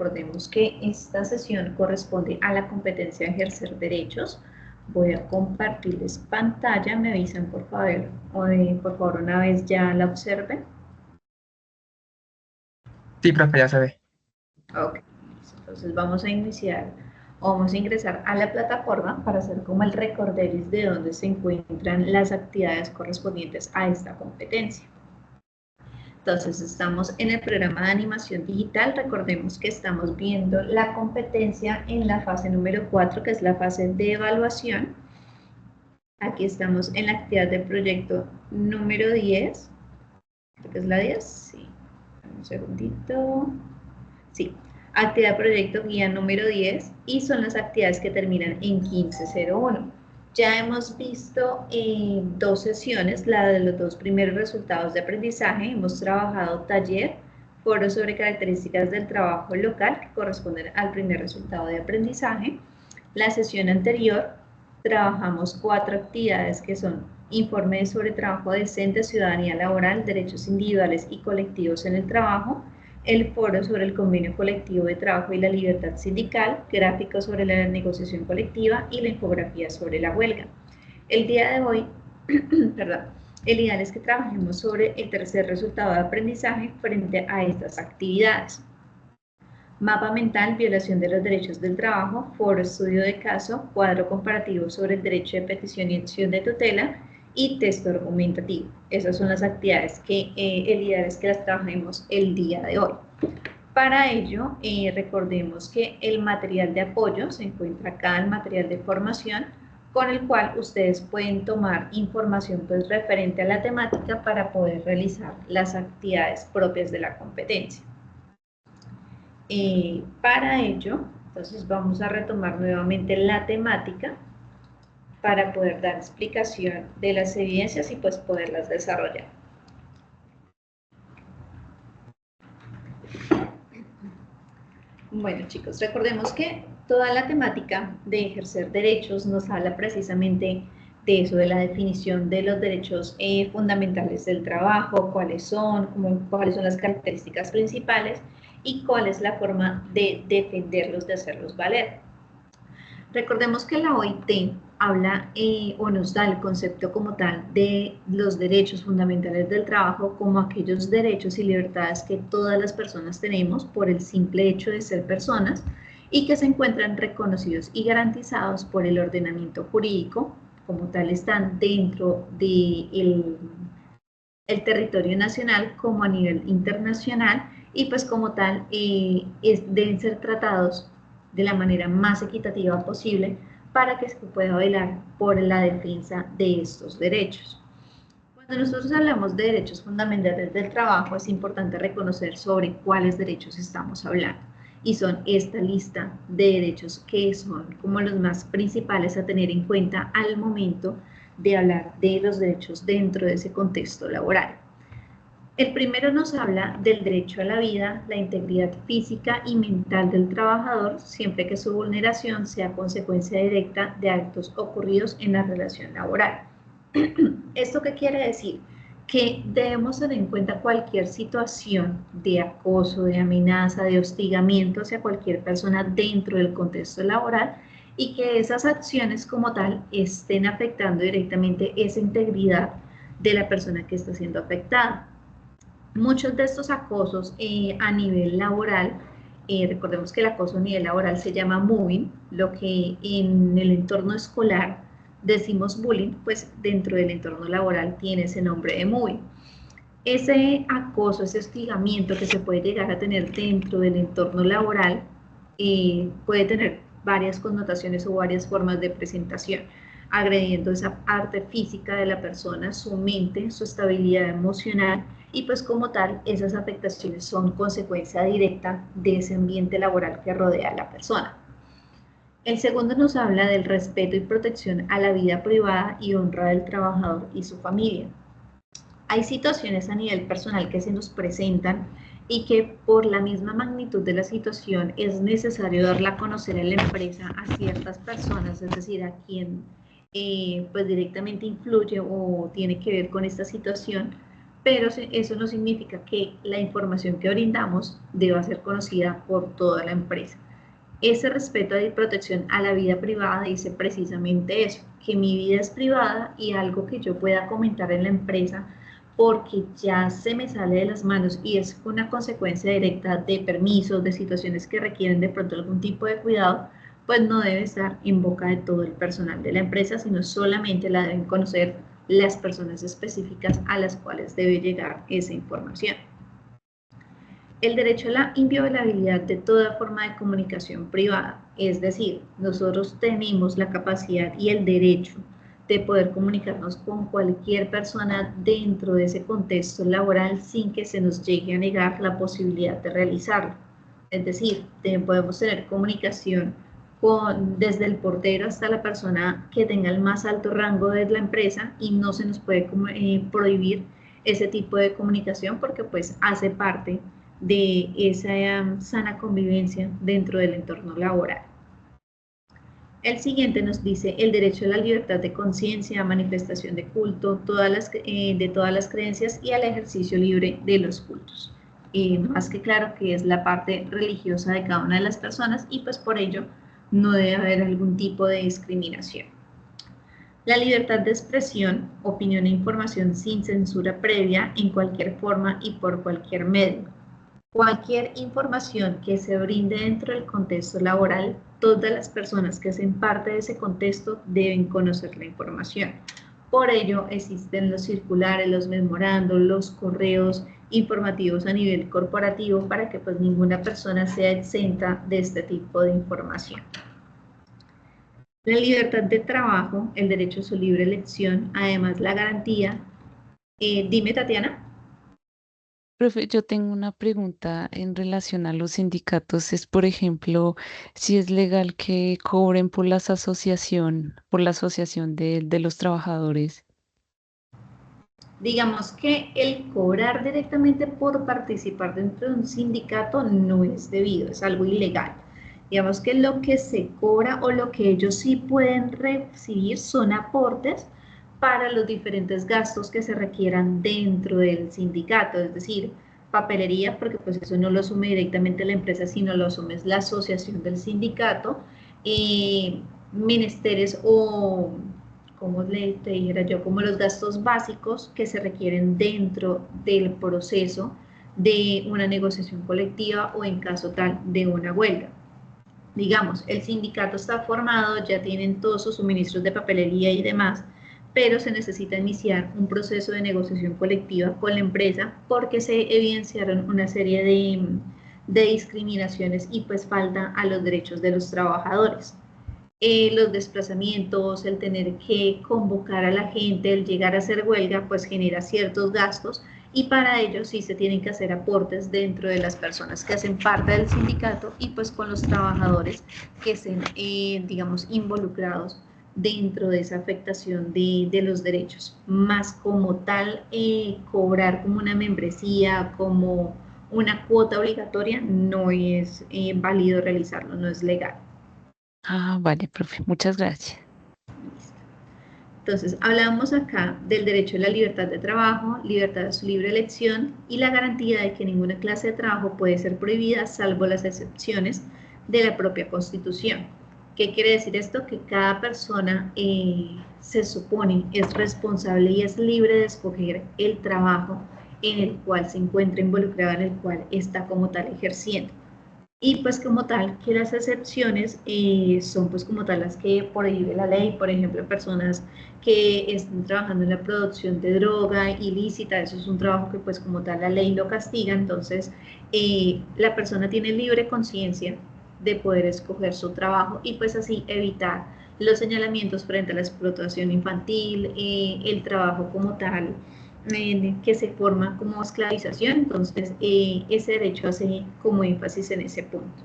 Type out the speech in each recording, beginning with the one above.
recordemos que esta sesión corresponde a la competencia de ejercer derechos. Voy a compartirles pantalla, me avisan por favor una vez ya la observen. Sí, profe, ya se ve. Ok, entonces vamos a ingresar a la plataforma para hacer como el recorderis de dónde se encuentran las actividades correspondientes a esta competencia. Entonces estamos en el programa de animación digital. Recordemos que estamos viendo la competencia en la fase número 4, que es la fase de evaluación. Aquí estamos en la actividad de proyecto número 10. Creo que es la 10, sí. Un segundito. Sí, actividad de proyecto guía número 10 y son las actividades que terminan en 1501. Ya hemos visto dos sesiones, la de los dos primeros resultados de aprendizaje. Hemos trabajado taller, foro sobre características del trabajo local, que corresponden al primer resultado de aprendizaje. La sesión anterior trabajamos 4 actividades que son informe sobre trabajo decente, ciudadanía laboral, derechos individuales y colectivos en el trabajo, el foro sobre el convenio colectivo de trabajo y la libertad sindical, gráficos sobre la negociación colectiva y la infografía sobre la huelga. El día de hoy, perdón, el ideal es que trabajemos sobre el tercer resultado de aprendizaje frente a estas actividades. Mapa mental, violación de los derechos del trabajo, foro estudio de caso, cuadro comparativo sobre el derecho de petición y acción de tutela y texto argumentativo. Esas son las actividades que el ideal es que las trabajemos el día de hoy. Para ello, recordemos que el material de apoyo se encuentra acá, el material de formación, con el cual ustedes pueden tomar información pues, referente a la temática para poder realizar las actividades propias de la competencia. Para ello, entonces vamos a retomar nuevamente la temática para poder dar explicación de las evidencias y pues poderlas desarrollar. Bueno chicos, recordemos que toda la temática de ejercer derechos nos habla precisamente de eso, de la definición de los derechos fundamentales del trabajo, cuáles son las características principales y cuál es la forma de defenderlos, de hacerlos valer. Recordemos que la OIT habla o nos da el concepto como tal de los derechos fundamentales del trabajo como aquellos derechos y libertades que todas las personas tenemos por el simple hecho de ser personas y que se encuentran reconocidos y garantizados por el ordenamiento jurídico, como tal están dentro del territorio nacional como a nivel internacional y pues como tal deben ser tratados de la manera más equitativa posible para que se pueda velar por la defensa de estos derechos. Cuando nosotros hablamos de derechos fundamentales del trabajo, es importante reconocer sobre cuáles derechos estamos hablando. Y son esta lista de derechos que son como los más principales a tener en cuenta al momento de hablar de los derechos dentro de ese contexto laboral. El primero nos habla del derecho a la vida, la integridad física y mental del trabajador, siempre que su vulneración sea consecuencia directa de actos ocurridos en la relación laboral. ¿Esto qué quiere decir? Que debemos tener en cuenta cualquier situación de acoso, de amenaza, de hostigamiento hacia cualquier persona dentro del contexto laboral y que esas acciones como tal estén afectando directamente esa integridad de la persona que está siendo afectada. Muchos de estos acosos a nivel laboral, recordemos que el acoso a nivel laboral se llama mobbing, lo que en el entorno escolar decimos bullying, pues dentro del entorno laboral tiene ese nombre de mobbing. Ese acoso, ese hostigamiento que se puede llegar a tener dentro del entorno laboral puede tener varias connotaciones o varias formas de presentación, agrediendo esa parte física de la persona, su mente, su estabilidad emocional y pues como tal esas afectaciones son consecuencia directa de ese ambiente laboral que rodea a la persona. El segundo nos habla del respeto y protección a la vida privada y honra del trabajador y su familia. Hay situaciones a nivel personal que se nos presentan y que por la misma magnitud de la situación es necesario darla a conocer en la empresa a ciertas personas, es decir, a quien pues directamente influye o tiene que ver con esta situación, pero eso no significa que la información que brindamos deba ser conocida por toda la empresa. Ese respeto y protección a la vida privada dice precisamente eso, que mi vida es privada y algo que yo pueda comentar en la empresa porque ya se me sale de las manos y es una consecuencia directa de permisos, de situaciones que requieren de pronto algún tipo de cuidado, pues no debe estar en boca de todo el personal de la empresa, sino solamente la deben conocer las personas específicas a las cuales debe llegar esa información. El derecho a la inviolabilidad de toda forma de comunicación privada, es decir, nosotros tenemos la capacidad y el derecho de poder comunicarnos con cualquier persona dentro de ese contexto laboral sin que se nos llegue a negar la posibilidad de realizarlo. Es decir, podemos tener comunicación desde el portero hasta la persona que tenga el más alto rango de la empresa y no se nos puede prohibir ese tipo de comunicación porque pues hace parte de esa sana convivencia dentro del entorno laboral. El siguiente nos dice el derecho a la libertad de conciencia, manifestación de culto, de todas las creencias y al ejercicio libre de los cultos. Más que claro que es la parte religiosa de cada una de las personas y pues por ello no debe haber algún tipo de discriminación. La libertad de expresión, opinión e información sin censura previa en cualquier forma y por cualquier medio. Cualquier información que se brinde dentro del contexto laboral, todas las personas que hacen parte de ese contexto deben conocer la información. Por ello existen los circulares, los memorandos, los correos informativos a nivel corporativo para que pues ninguna persona sea exenta de este tipo de información. La libertad de trabajo, el derecho a su libre elección, además la garantía. Dime, Tatiana. Profe, yo tengo una pregunta en relación a los sindicatos. Es, por ejemplo, si es legal que cobren por por la asociación de los trabajadores. Digamos que el cobrar directamente por participar dentro de un sindicato no es debido, es algo ilegal. Digamos que lo que se cobra o lo que ellos sí pueden recibir son aportes para los diferentes gastos que se requieran dentro del sindicato, es decir, papelería, porque pues eso no lo asume directamente la empresa, sino lo asume la asociación del sindicato, menesteres o como te dijera yo, como los gastos básicos que se requieren dentro del proceso de una negociación colectiva o en caso tal de una huelga. Digamos, el sindicato está formado, ya tienen todos sus suministros de papelería y demás, pero se necesita iniciar un proceso de negociación colectiva con la empresa porque se evidenciaron una serie de discriminaciones y pues falta a los derechos de los trabajadores. Los desplazamientos, el tener que convocar a la gente, el llegar a hacer huelga, pues genera ciertos gastos y para ello sí se tienen que hacer aportes dentro de las personas que hacen parte del sindicato y pues con los trabajadores que estén, digamos, involucrados dentro de esa afectación de los derechos. Más como tal, cobrar como una membresía, como una cuota obligatoria, no es válido realizarlo, no es legal. Ah, vale, profe, muchas gracias. Entonces, hablábamos acá del derecho a la libertad de trabajo, libertad a su libre elección y la garantía de que ninguna clase de trabajo puede ser prohibida salvo las excepciones de la propia Constitución. ¿Qué quiere decir esto? Que cada persona se supone es responsable y es libre de escoger el trabajo en el cual se encuentra involucrado, en el cual está como tal ejerciendo. Y pues como tal, que las excepciones son pues como tal las que prohíbe la ley, por ejemplo, personas que estén trabajando en la producción de droga ilícita, eso es un trabajo que pues como tal la ley lo castiga, entonces la persona tiene libre conciencia de poder escoger su trabajo y pues así evitar los señalamientos frente a la explotación infantil, el trabajo como tal, que se forma como esclavización, entonces ese derecho hace como énfasis en ese punto.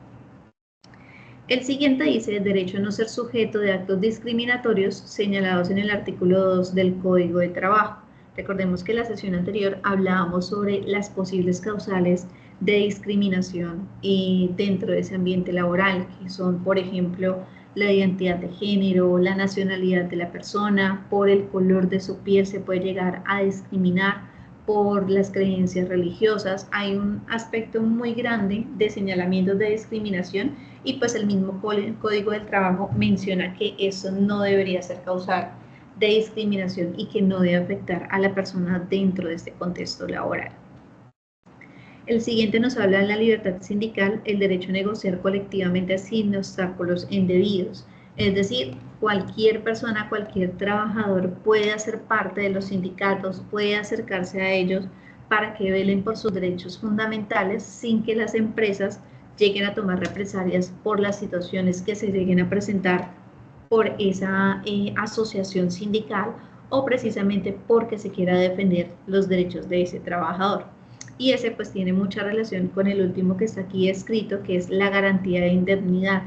El siguiente dice el derecho a no ser sujeto de actos discriminatorios señalados en el artículo 2 del Código de Trabajo. Recordemos que en la sesión anterior hablábamos sobre las posibles causales de discriminación dentro de ese ambiente laboral, que son, por ejemplo, la identidad de género, la nacionalidad de la persona, por el color de su piel se puede llegar a discriminar, por las creencias religiosas. Hay un aspecto muy grande de señalamientos de discriminación y pues el mismo Código del Trabajo menciona que eso no debería ser causal de discriminación y que no debe afectar a la persona dentro de este contexto laboral. El siguiente nos habla de la libertad sindical, el derecho a negociar colectivamente sin obstáculos indebidos. Es decir, cualquier persona, cualquier trabajador puede hacer parte de los sindicatos, puede acercarse a ellos para que velen por sus derechos fundamentales sin que las empresas lleguen a tomar represalias por las situaciones que se lleguen a presentar por esa asociación sindical o precisamente porque se quiera defender los derechos de ese trabajador. Y ese pues tiene mucha relación con el último que está aquí escrito, que es la garantía de indemnidad,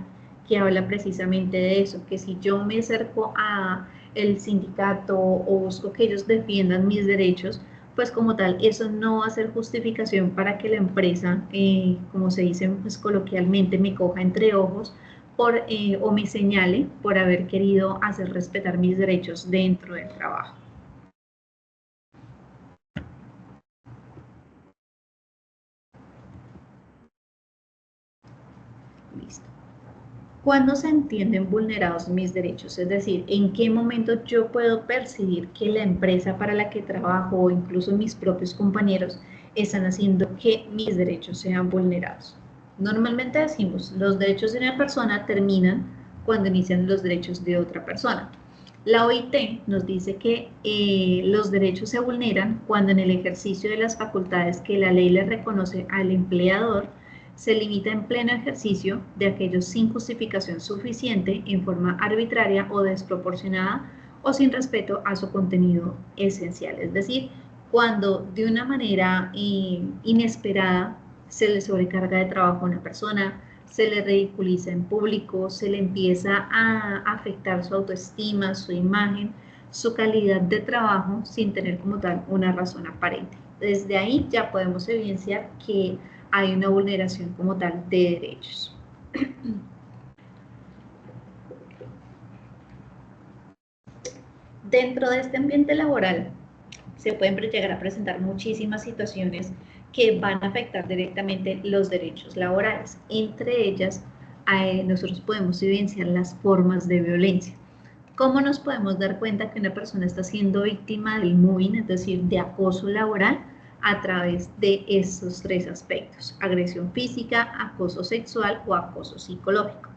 que habla precisamente de eso, que si yo me acerco a el sindicato o busco que ellos defiendan mis derechos, pues como tal, eso no va a ser justificación para que la empresa, como se dice pues coloquialmente, me coja entre ojos o me señale por haber querido hacer respetar mis derechos dentro del trabajo. Listo. ¿Cuándo se entienden vulnerados mis derechos? Es decir, ¿en qué momento yo puedo percibir que la empresa para la que trabajo o incluso mis propios compañeros están haciendo que mis derechos sean vulnerados? Normalmente decimos, los derechos de una persona terminan cuando inician los derechos de otra persona. La OIT nos dice que los derechos se vulneran cuando en el ejercicio de las facultades que la ley le reconoce al empleador se limita en pleno ejercicio de aquellos sin justificación suficiente, en forma arbitraria o desproporcionada o sin respeto a su contenido esencial. Es decir, cuando de una manera inesperada se le sobrecarga de trabajo a una persona, se le ridiculiza en público, se le empieza a afectar su autoestima, su imagen, su calidad de trabajo sin tener como tal una razón aparente. Desde ahí ya podemos evidenciar que hay una vulneración como tal de derechos. Dentro de este ambiente laboral se pueden llegar a presentar muchísimas situaciones que van a afectar directamente los derechos laborales. Entre ellas, nosotros podemos evidenciar las formas de violencia. ¿Cómo nos podemos dar cuenta que una persona está siendo víctima del mobbing, es decir, de acoso laboral? A través de estos tres aspectos: agresión física, acoso sexual o acoso psicológico.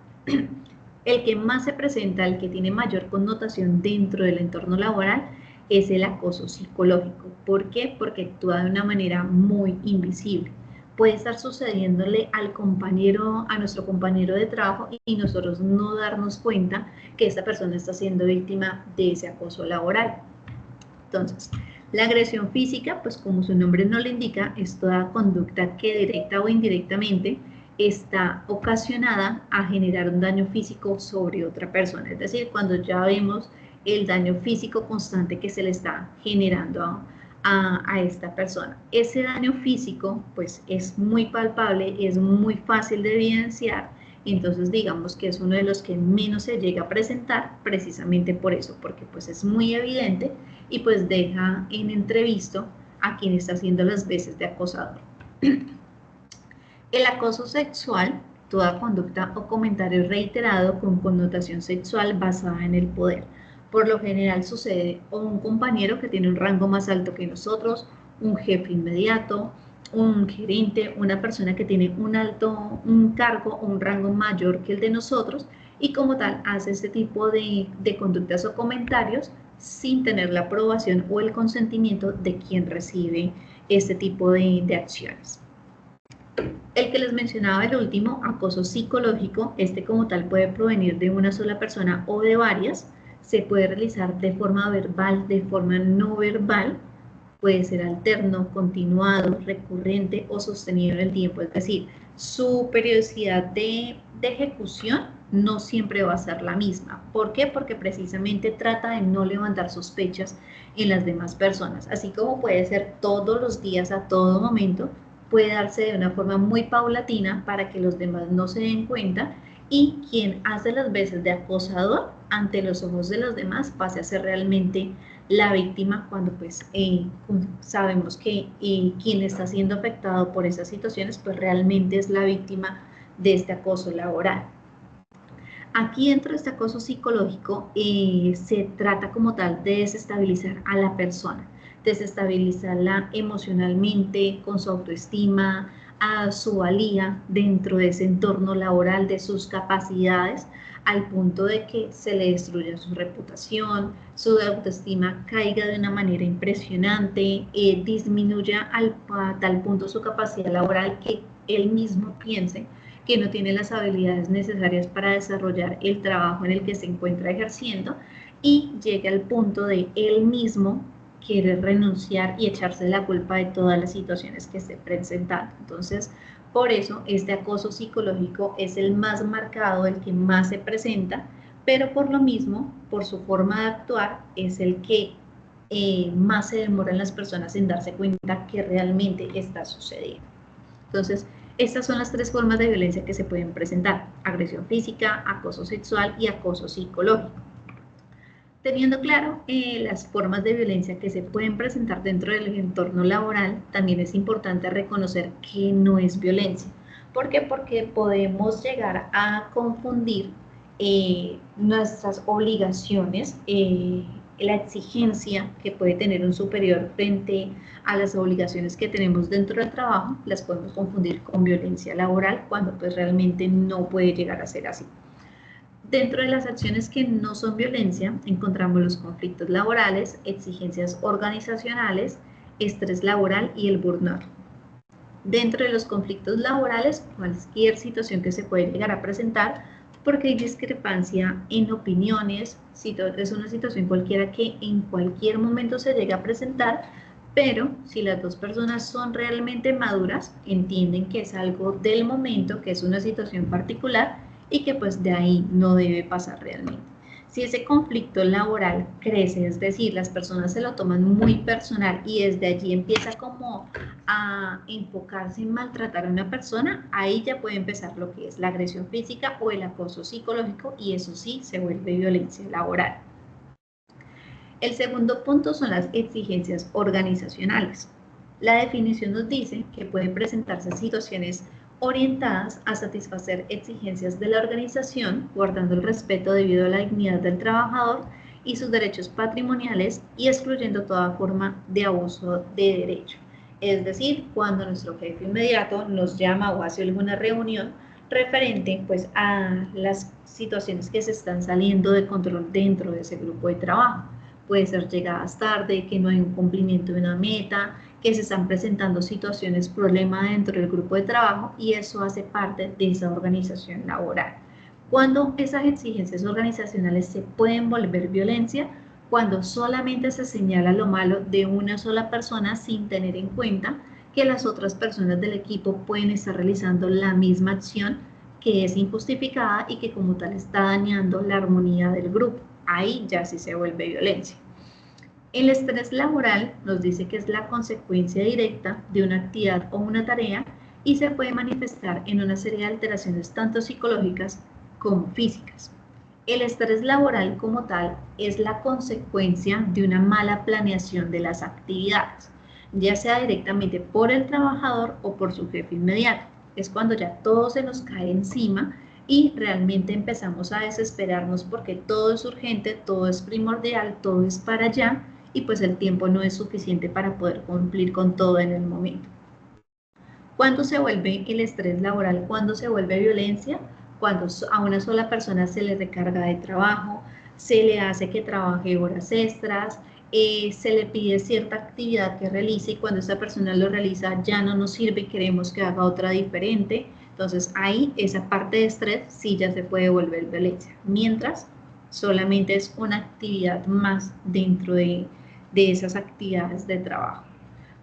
El que más se presenta, el que tiene mayor connotación dentro del entorno laboral, es el acoso psicológico. ¿Por qué? Porque actúa de una manera muy invisible. Puede estar sucediéndole al compañero, a nuestro compañero de trabajo y nosotros no darnos cuenta que esta persona está siendo víctima de ese acoso laboral. Entonces, la agresión física, pues como su nombre no le indica, es toda conducta que directa o indirectamente está ocasionada a generar un daño físico sobre otra persona. Es decir, cuando ya vemos el daño físico constante que se le está generando a esta persona. Ese daño físico, pues es muy palpable, es muy fácil de evidenciar, entonces digamos que es uno de los que menos se llega a presentar precisamente por eso, porque pues es muy evidente y pues deja en entrevisto a quien está haciendo las veces de acosador. El acoso sexual, toda conducta o comentario reiterado con connotación sexual basada en el poder. Por lo general sucede a un compañero que tiene un rango más alto que nosotros, un jefe inmediato, un gerente, una persona que tiene un cargo o un rango mayor que el de nosotros y como tal hace este tipo de conductas o comentarios sin tener la aprobación o el consentimiento de quien recibe este tipo de acciones. El que les mencionaba el último, acoso psicológico, este como tal puede provenir de una sola persona o de varias, se puede realizar de forma verbal, de forma no verbal, puede ser alterno, continuado, recurrente o sostenido en el tiempo, es decir, su periodicidad de ejecución no siempre va a ser la misma. ¿Por qué? Porque precisamente trata de no levantar sospechas en las demás personas, así como puede ser todos los días, a todo momento, puede darse de una forma muy paulatina para que los demás no se den cuenta y quien hace las veces de acosador ante los ojos de los demás pase a ser realmente la víctima cuando pues sabemos que quien está siendo afectado por esas situaciones pues realmente es la víctima de este acoso laboral. Aquí dentro de este acoso psicológico se trata como tal de desestabilizar a la persona, desestabilizarla emocionalmente, con su autoestima, a su valía dentro de ese entorno laboral, de sus capacidades, al punto de que se le destruya su reputación, su autoestima caiga de una manera impresionante, disminuya a tal punto su capacidad laboral que él mismo piense que no tiene las habilidades necesarias para desarrollar el trabajo en el que se encuentra ejerciendo y llegue al punto de él mismo querer renunciar y echarse la culpa de todas las situaciones que esté presentando. Entonces, por eso este acoso psicológico es el más marcado, el que más se presenta, pero por lo mismo, por su forma de actuar, es el que más se demoran las personas en darse cuenta que realmente está sucediendo. Entonces, estas son las tres formas de violencia que se pueden presentar: agresión física, acoso sexual y acoso psicológico. Teniendo claro las formas de violencia que se pueden presentar dentro del entorno laboral, también es importante reconocer que no es violencia. ¿Por qué? Porque podemos llegar a confundir nuestras obligaciones, la exigencia que puede tener un superior frente a las obligaciones que tenemos dentro del trabajo, las podemos confundir con violencia laboral cuando pues realmente no puede llegar a ser así. Dentro de las acciones que no son violencia, encontramos los conflictos laborales, exigencias organizacionales, estrés laboral y el burnout. Dentro de los conflictos laborales, cualquier situación que se puede llegar a presentar, porque hay discrepancia en opiniones, es una situación cualquiera que en cualquier momento se llega a presentar, pero si las dos personas son realmente maduras, entienden que es algo del momento, que es una situación particular, y que pues de ahí no debe pasar realmente. Si ese conflicto laboral crece, es decir, las personas se lo toman muy personal y desde allí empieza como a enfocarse en maltratar a una persona, ahí ya puede empezar lo que es la agresión física o el acoso psicológico, y eso sí se vuelve violencia laboral. El segundo punto son las exigencias organizacionales. La definición nos dice que pueden presentarse situaciones orientadas a satisfacer exigencias de la organización, guardando el respeto debido a la dignidad del trabajador y sus derechos patrimoniales y excluyendo toda forma de abuso de derecho. Es decir, cuando nuestro jefe inmediato nos llama o hace alguna reunión referente pues a las situaciones que se están saliendo de control dentro de ese grupo de trabajo. Puede ser llegadas tarde, que no hay un cumplimiento de una meta, que se están presentando situaciones problema dentro del grupo de trabajo, y eso hace parte de esa organización laboral. Cuando esas exigencias organizacionales se pueden volver violencia, cuando solamente se señala lo malo de una sola persona sin tener en cuenta que las otras personas del equipo pueden estar realizando la misma acción que es injustificada y que como tal está dañando la armonía del grupo. Ahí ya sí se vuelve violencia. El estrés laboral nos dice que es la consecuencia directa de una actividad o una tarea y se puede manifestar en una serie de alteraciones tanto psicológicas como físicas. El estrés laboral como tal es la consecuencia de una mala planeación de las actividades, ya sea directamente por el trabajador o por su jefe inmediato. Es cuando ya todo se nos cae encima y realmente empezamos a desesperarnos porque todo es urgente, todo es primordial, todo es para allá, y pues el tiempo no es suficiente para poder cumplir con todo en el momento. ¿Cuándo se vuelve el estrés laboral? ¿Cuándo se vuelve violencia? Cuando a una sola persona se le recarga de trabajo, se le hace que trabaje horas extras, se le pide cierta actividad que realice y cuando esa persona lo realiza ya no nos sirve y queremos que haga otra diferente. Entonces ahí esa parte de estrés sí ya se puede volver violencia, mientras solamente es una actividad más dentro de esas actividades de trabajo.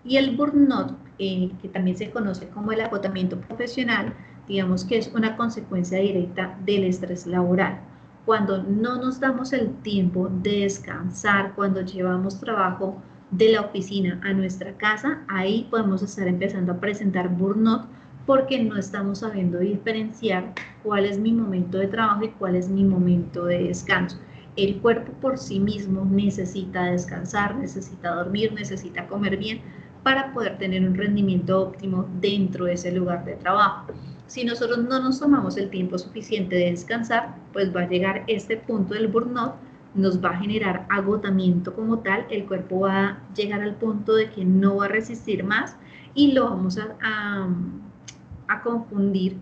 Y el burnout, que también se conoce como el agotamiento profesional, digamos que es una consecuencia directa del estrés laboral. Cuando no nos damos el tiempo de descansar, cuando llevamos trabajo de la oficina a nuestra casa, ahí podemos estar empezando a presentar burnout porque no estamos sabiendo diferenciar cuál es mi momento de trabajo y cuál es mi momento de descanso. El cuerpo por sí mismo necesita descansar, necesita dormir, necesita comer bien para poder tener un rendimiento óptimo dentro de ese lugar de trabajo. Si nosotros no nos tomamos el tiempo suficiente de descansar, pues va a llegar este punto del burnout, nos va a generar agotamiento como tal, el cuerpo va a llegar al punto de que no va a resistir más y lo vamos a confundir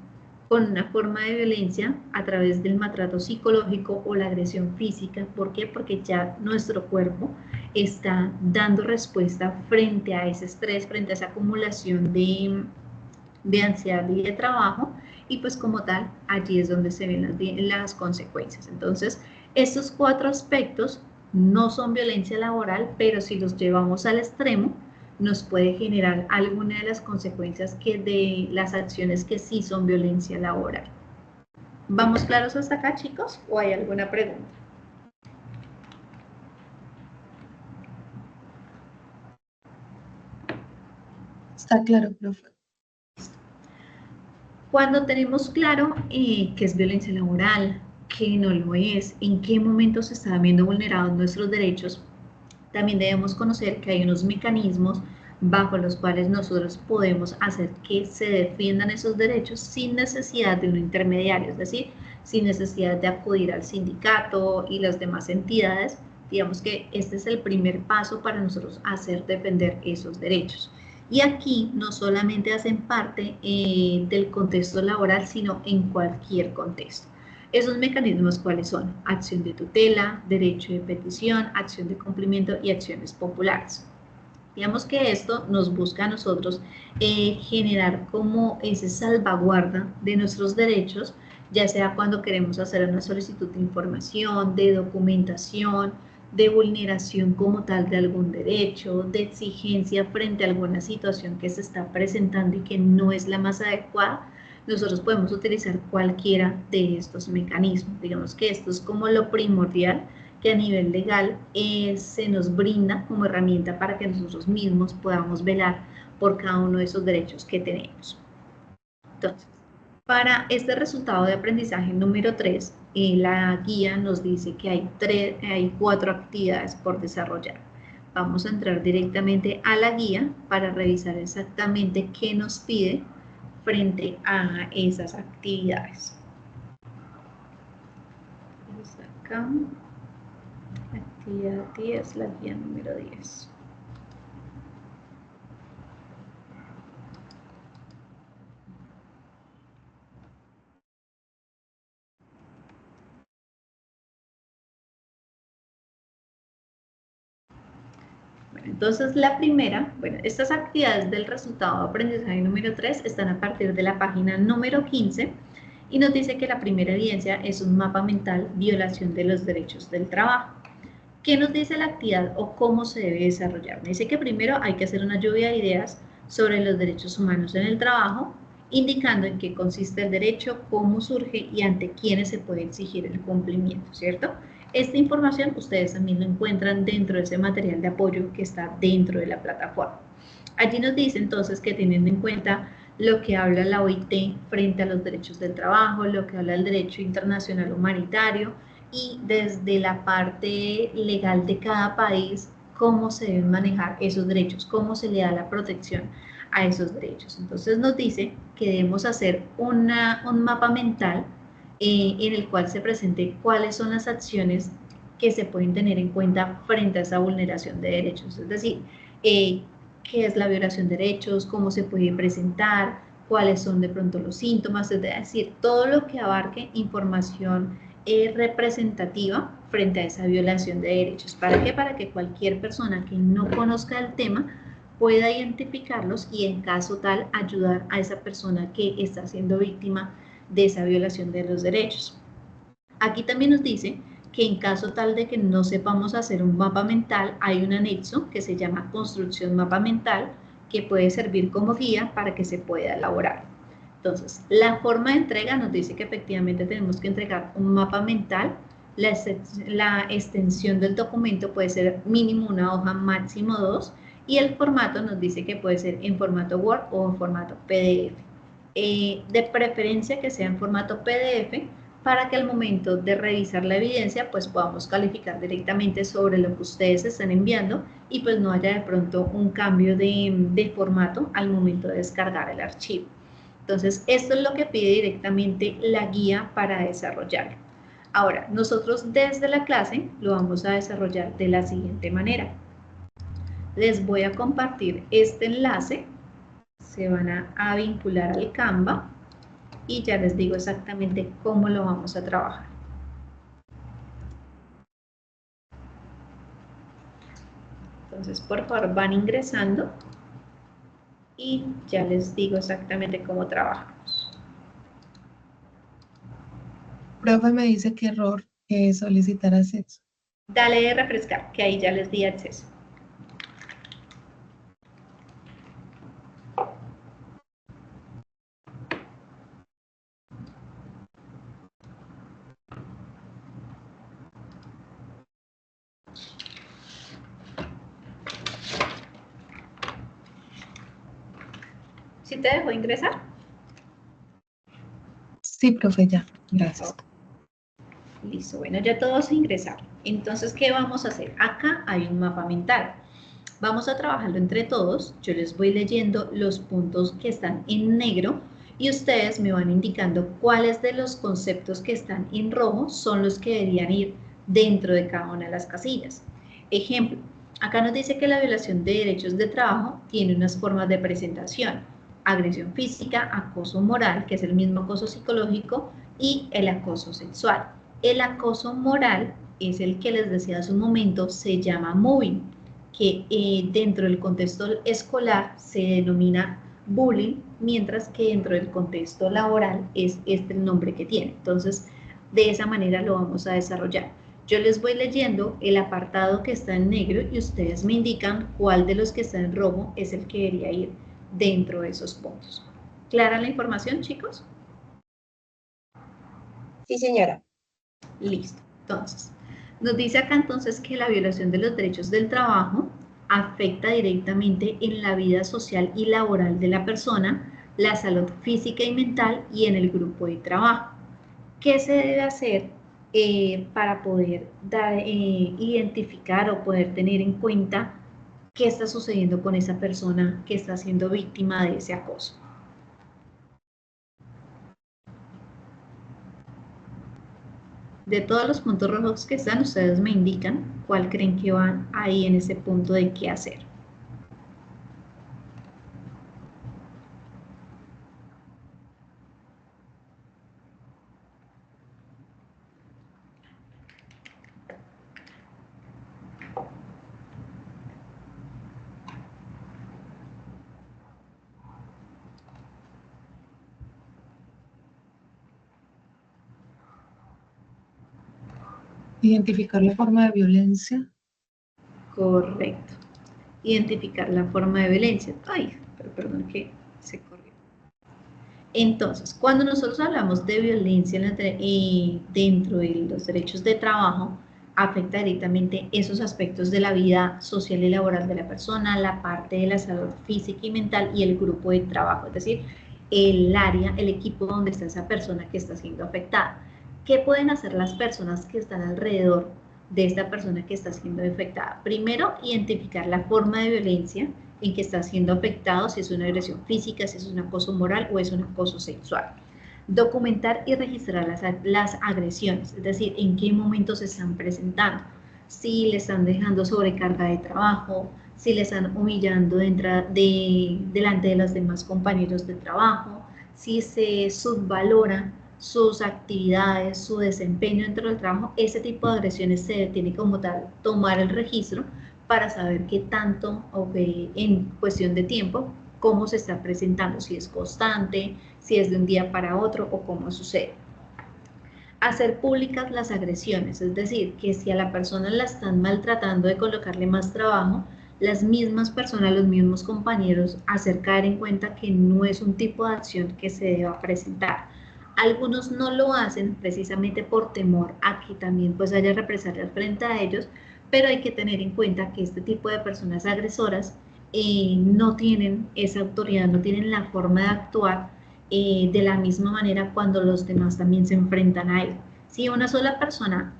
con una forma de violencia a través del maltrato psicológico o la agresión física. ¿Por qué? Porque ya nuestro cuerpo está dando respuesta frente a ese estrés, frente a esa acumulación de ansiedad y de trabajo, y pues como tal, allí es donde se ven las consecuencias. Entonces, estos 4 aspectos no son violencia laboral, pero si los llevamos al extremo, nos puede generar alguna de las consecuencias que de las acciones que sí son violencia laboral. ¿Vamos claros hasta acá, chicos? ¿O hay alguna pregunta? Está claro, profe. Cuando tenemos claro qué es violencia laboral, qué no lo es, en qué momento se están viendo vulnerados nuestros derechos, también debemos conocer que hay unos mecanismos bajo los cuales nosotros podemos hacer que se defiendan esos derechos sin necesidad de un intermediario, es decir, sin necesidad de acudir al sindicato y las demás entidades. Digamos que este es el primer paso para nosotros hacer defender esos derechos. Y aquí no solamente hacen parte del contexto laboral, sino en cualquier contexto. Esos mecanismos, ¿cuáles son? Acción de tutela, derecho de petición, acción de cumplimiento y acciones populares. Digamos que esto nos busca a nosotros generar como ese salvaguarda de nuestros derechos, ya sea cuando queremos hacer una solicitud de información, de documentación, de vulneración como tal de algún derecho, de exigencia frente a alguna situación que se está presentando y que no es la más adecuada. Nosotros podemos utilizar cualquiera de estos mecanismos. Digamos que esto es como lo primordial que a nivel legal se nos brinda como herramienta para que nosotros mismos podamos velar por cada uno de esos derechos que tenemos. Entonces, para este resultado de aprendizaje número 3, la guía nos dice que hay 4 actividades por desarrollar. Vamos a entrar directamente a la guía para revisar exactamente qué nos pide frente a esas actividades. Vamos acá. Actividad 10, la guía número 10. Bueno, entonces la primera, estas actividades del resultado de aprendizaje número 3 están a partir de la página número 15 y nos dice que la primera evidencia es un mapa mental, violación de los derechos del trabajo. ¿Qué nos dice la actividad o cómo se debe desarrollar? Me dice que primero hay que hacer una lluvia de ideas sobre los derechos humanos en el trabajo, indicando en qué consiste el derecho, cómo surge y ante quiénes se puede exigir el cumplimiento, ¿cierto? Esta información ustedes también lo encuentran dentro de ese material de apoyo que está dentro de la plataforma. Allí nos dice entonces que teniendo en cuenta lo que habla la OIT frente a los derechos del trabajo, lo que habla el derecho internacional humanitario y desde la parte legal de cada país, cómo se deben manejar esos derechos, cómo se le da la protección a esos derechos. Entonces nos dice que debemos hacer un mapa mental en el cual se presente cuáles son las acciones que se pueden tener en cuenta frente a esa vulneración de derechos. Es decir, qué es la violación de derechos, cómo se puede presentar, cuáles son de pronto los síntomas, es decir, todo lo que abarque información representativa frente a esa violación de derechos. ¿Para qué? Para que cualquier persona que no conozca el tema pueda identificarlos y en caso tal ayudar a esa persona que está siendo víctima de esa violación de los derechos. Aquí también nos dice que en caso tal de que no sepamos hacer un mapa mental, hay un anexo que se llama construcción mapa mental que puede servir como guía para que se pueda elaborar. Entonces, la forma de entrega nos dice que efectivamente tenemos que entregar un mapa mental. La extensión del documento puede ser mínimo una hoja, máximo 2, y el formato nos dice que puede ser en formato Word o en formato PDF. De preferencia que sea en formato PDF para que al momento de revisar la evidencia pues podamos calificar directamente sobre lo que ustedes están enviando y pues no haya de pronto un cambio de formato al momento de descargar el archivo. Entonces esto es lo que pide directamente la guía para desarrollarlo. Ahora, nosotros desde la clase lo vamos a desarrollar de la siguiente manera. Les voy a compartir este enlace, se van a vincular al Canva y ya les digo exactamente cómo lo vamos a trabajar. Entonces, por favor, van ingresando y ya les digo exactamente cómo trabajamos. Profe, me dice que error solicitar acceso. Dale de refrescar, que ahí ya les di acceso. ¿Sí te dejó ingresar? Sí, profe, ya. Gracias. Listo, bueno, ya todos ingresaron. Entonces, ¿qué vamos a hacer? Acá hay un mapa mental. Vamos a trabajarlo entre todos. Yo les voy leyendo los puntos que están en negro y ustedes me van indicando cuáles de los conceptos que están en rojo son los que deberían ir dentro de cada una de las casillas. Ejemplo, acá nos dice que la violación de derechos de trabajo tiene unas formas de presentación: agresión física, acoso moral, que es el mismo acoso psicológico, y el acoso sexual. El acoso moral es el que les decía hace un momento, se llama mobbing, que dentro del contexto escolar se denomina bullying, mientras que dentro del contexto laboral es este el nombre que tiene. Entonces, de esa manera lo vamos a desarrollar. Yo les voy leyendo el apartado que está en negro y ustedes me indican cuál de los que está en rojo es el que debería ir dentro de esos puntos. ¿Clara la información, chicos? Sí, señora. Listo. Entonces, nos dice acá entonces que la violación de los derechos del trabajo afecta directamente en la vida social y laboral de la persona, la salud física y mental y en el grupo de trabajo. ¿Qué se debe hacer para poder identificar o poder tener en cuenta qué está sucediendo con esa persona que está siendo víctima de ese acoso? De todos los puntos rojos que están, ustedes me indican cuál creen que van ahí en ese punto de qué hacer. Identificar la forma de violencia. Correcto. Identificar la forma de violencia. Ay, pero perdón que se corrió. Entonces, cuando nosotros hablamos de violencia dentro de los derechos de trabajo, afecta directamente esos aspectos de la vida social y laboral de la persona, la parte de la salud física y mental y el grupo de trabajo, es decir, el área, el equipo donde está esa persona que está siendo afectada. ¿Qué pueden hacer las personas que están alrededor de esta persona que está siendo afectada? Primero, identificar la forma de violencia en que está siendo afectado, si es una agresión física, si es un acoso moral o es un acoso sexual. Documentar y registrar las agresiones, es decir, en qué momentos se están presentando, si le están dejando sobrecarga de trabajo, si le están humillando delante de los demás compañeros de trabajo, si se subvalora sus actividades, su desempeño dentro del trabajo. Ese tipo de agresiones se tiene como tal tomar el registro para saber qué tanto o en cuestión de tiempo, cómo se está presentando, si es constante, si es de un día para otro o cómo sucede. Hacer públicas las agresiones, es decir, que si a la persona la están maltratando de colocarle más trabajo, las mismas personas, los mismos compañeros, hacer caer en cuenta que no es un tipo de acción que se deba presentar. Algunos no lo hacen precisamente por temor a que también pues haya represalias frente a ellos, pero hay que tener en cuenta que este tipo de personas agresoras no tienen esa autoridad, no tienen la forma de actuar de la misma manera cuando los demás también se enfrentan a él. Si una sola persona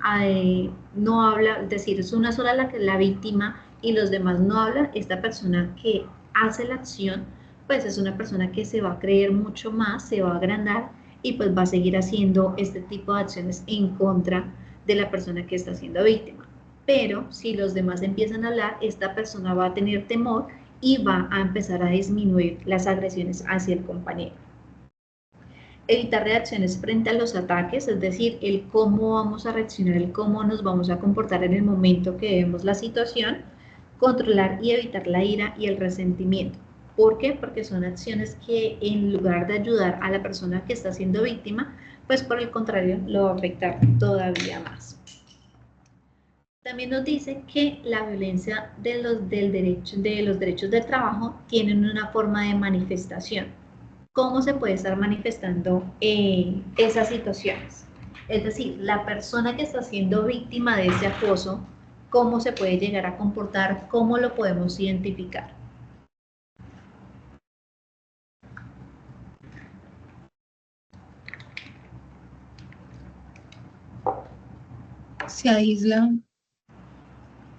no habla, es decir, es una sola la víctima y los demás no hablan, esta persona que hace la acción, pues es una persona que se va a creer mucho más, se va a agrandar y pues va a seguir haciendo este tipo de acciones en contra de la persona que está siendo víctima. Pero si los demás empiezan a hablar, esta persona va a tener temor y va a empezar a disminuir las agresiones hacia el compañero. Evitar reacciones frente a los ataques, es decir, el cómo vamos a reaccionar, el cómo nos vamos a comportar en el momento que vemos la situación. Controlar y evitar la ira y el resentimiento. ¿Por qué? Porque son acciones que en lugar de ayudar a la persona que está siendo víctima, pues por el contrario lo va a afectar todavía más. También nos dice que la violencia de los derechos del trabajo tienen una forma de manifestación. ¿Cómo se puede estar manifestando esas situaciones? Es decir, la persona que está siendo víctima de ese acoso, ¿cómo se puede llegar a comportar? ¿Cómo lo podemos identificar? Se aísla.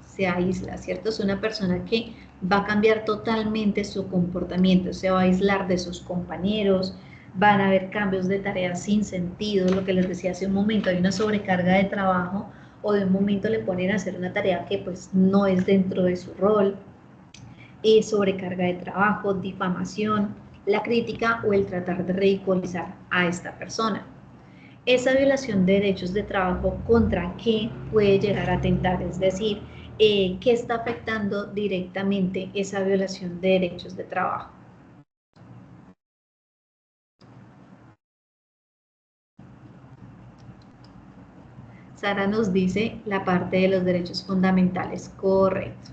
Se aísla, ¿cierto? Es una persona que va a cambiar totalmente su comportamiento, se va a aislar de sus compañeros, van a haber cambios de tareas sin sentido, lo que les decía hace un momento, hay una sobrecarga de trabajo o de un momento le ponen a hacer una tarea que pues no es dentro de su rol, sobrecarga de trabajo, difamación, la crítica o el tratar de ridiculizar a esta persona. Esa violación de derechos de trabajo, ¿contra qué puede llegar a atentar? Es decir, ¿qué está afectando directamente esa violación de derechos de trabajo? Sara nos dice la parte de los derechos fundamentales, correcto.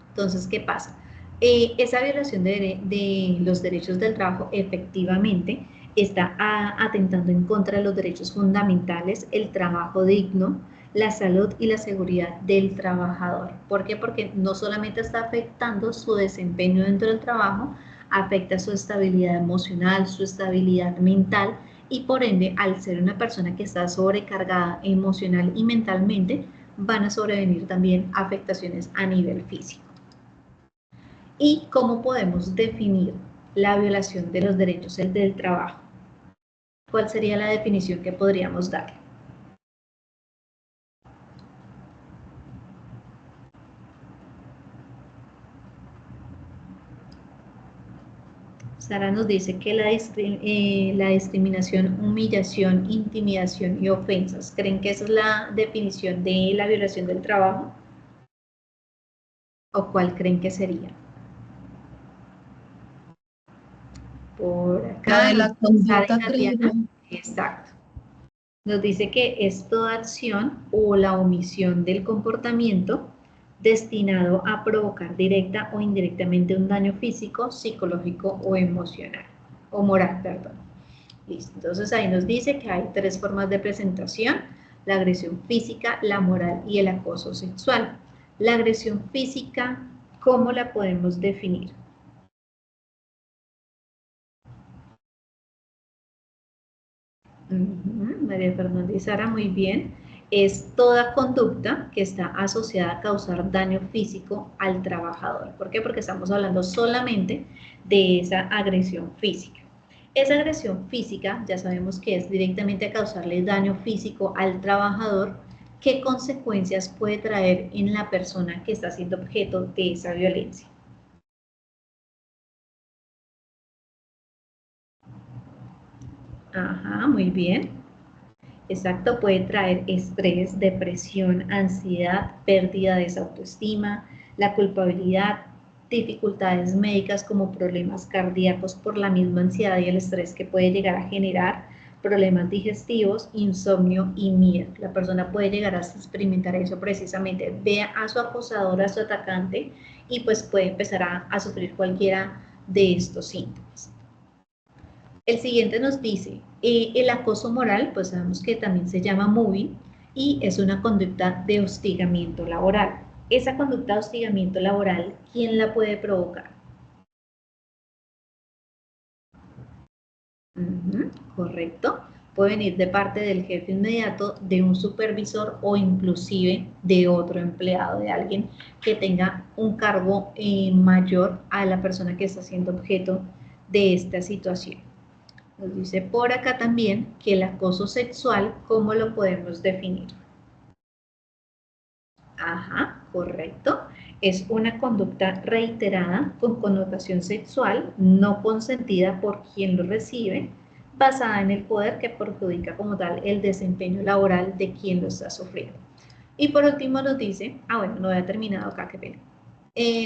Entonces, ¿qué pasa? Esa violación de los derechos del trabajo efectivamente está atentando en contra de los derechos fundamentales, el trabajo digno, la salud y la seguridad del trabajador. ¿Por qué? Porque no solamente está afectando su desempeño dentro del trabajo, afecta su estabilidad emocional, su estabilidad mental y por ende, al ser una persona que está sobrecargada emocional y mentalmente, van a sobrevenir también afectaciones a nivel físico. ¿Y cómo podemos definir la violación de los derechos del trabajo? ¿Cuál sería la definición que podríamos dar? Sara nos dice que la discriminación, humillación, intimidación y ofensas. ¿Creen que esa es la definición de la violación del trabajo? ¿O cuál creen que sería? Por acá. La de la conducta creída. Exacto. Nos dice que es toda acción o la omisión del comportamiento destinado a provocar directa o indirectamente un daño físico, psicológico o emocional, o moral, perdón. Listo. Entonces ahí nos dice que hay 3 formas de presentación: la agresión física, la moral y el acoso sexual. La agresión física, ¿cómo la podemos definir? María Fernanda y Sara, muy bien. Es toda conducta que está asociada a causar daño físico al trabajador. ¿Por qué? Porque estamos hablando solamente de esa agresión física. Esa agresión física ya sabemos que es directamente a causarle daño físico al trabajador. ¿Qué consecuencias puede traer en la persona que está siendo objeto de esa violencia? Ajá, muy bien. Exacto, puede traer estrés, depresión, ansiedad, pérdida de esa autoestima, la culpabilidad, dificultades médicas como problemas cardíacos por la misma ansiedad y el estrés que puede llegar a generar, problemas digestivos, insomnio y miedo. La persona puede llegar a experimentar eso precisamente, ve a su acosador, a su atacante y pues puede empezar a sufrir cualquiera de estos síntomas. El siguiente nos dice, el acoso moral, pues sabemos que también se llama mobbing y es una conducta de hostigamiento laboral. Esa conducta de hostigamiento laboral, ¿quién la puede provocar? Correcto. Puede venir de parte del jefe inmediato, de un supervisor o inclusive de otro empleado, de alguien que tenga un cargo mayor a la persona que está siendo objeto de esta situación. Nos dice por acá también que el acoso sexual, ¿cómo lo podemos definir? Ajá, correcto. Es una conducta reiterada con connotación sexual, no consentida por quien lo recibe, basada en el poder que perjudica como tal el desempeño laboral de quien lo está sufriendo. Y por último nos dice, bueno, no había terminado acá, qué pena.